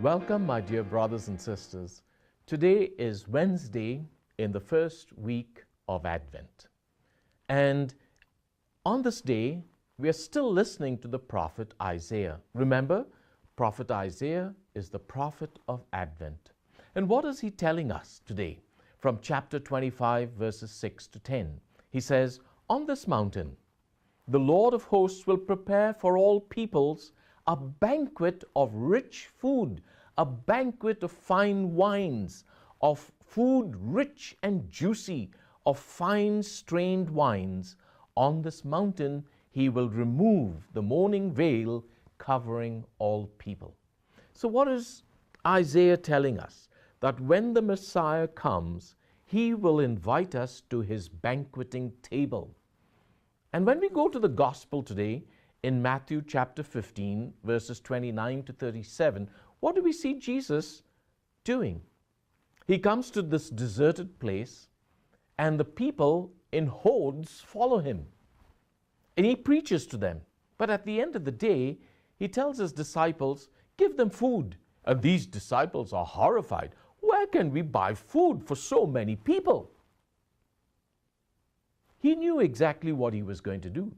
Welcome, my dear brothers and sisters. Today is Wednesday in the first week of Advent. And on this day, we are still listening to the prophet Isaiah. Remember, prophet Isaiah is the prophet of Advent. And what is he telling us today? From chapter 25, verses 6 to 10. He says, "On this mountain, the Lord of hosts will prepare for all peoples a banquet of rich food, a banquet of fine wines, of food rich and juicy, of fine strained wines. On this mountain he will remove the mourning veil covering all people." So what is Isaiah telling us? That when the Messiah comes, he will invite us to his banqueting table. And when we go to the gospel today, in Matthew chapter 15, verses 29 to 37, what do we see Jesus doing? He comes to this deserted place, and the people in hordes follow him. And he preaches to them. But at the end of the day, he tells his disciples, "Give them food." And these disciples are horrified. Where can we buy food for so many people? He knew exactly what he was going to do.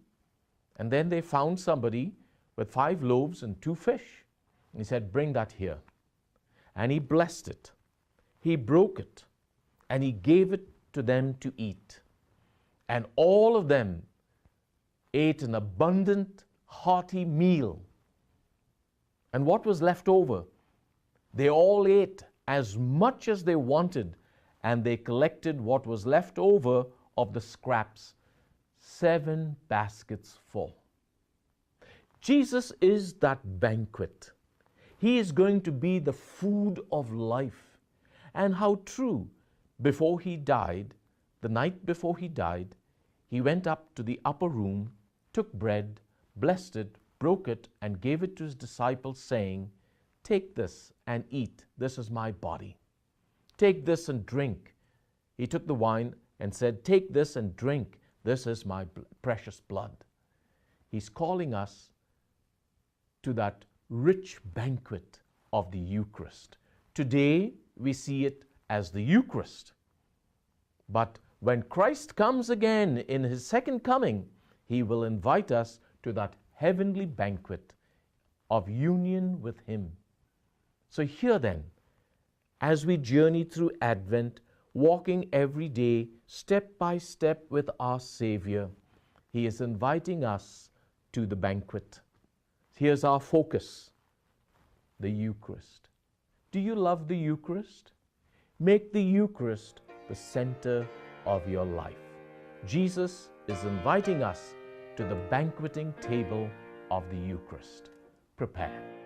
And then they found somebody with 5 loaves and 2 fish. And he said, "Bring that here." And he blessed it. He broke it. And he gave it to them to eat. And all of them ate an abundant, hearty meal. And what was left over? They all ate as much as they wanted, and they collected what was left over of the scraps, 7 baskets full. Jesus is that banquet. He is going to be the food of life. And how true. Before he died, the night before he died, he went up to the upper room, took bread, blessed it, broke it, and gave it to his disciples, saying, "Take this and eat. This is my body. Take this and drink." He took the wine and said, "Take this and drink. This is my precious blood." He's calling us to that rich banquet of the Eucharist. Today, we see it as the Eucharist. But when Christ comes again in his second coming, he will invite us to that heavenly banquet of union with him. So here then, as we journey through Advent, walking every day, step by step with our Savior, he is inviting us to the banquet. Here's our focus, the Eucharist. Do you love the Eucharist? Make the Eucharist the center of your life. Jesus is inviting us to the banqueting table of the Eucharist. Prepare.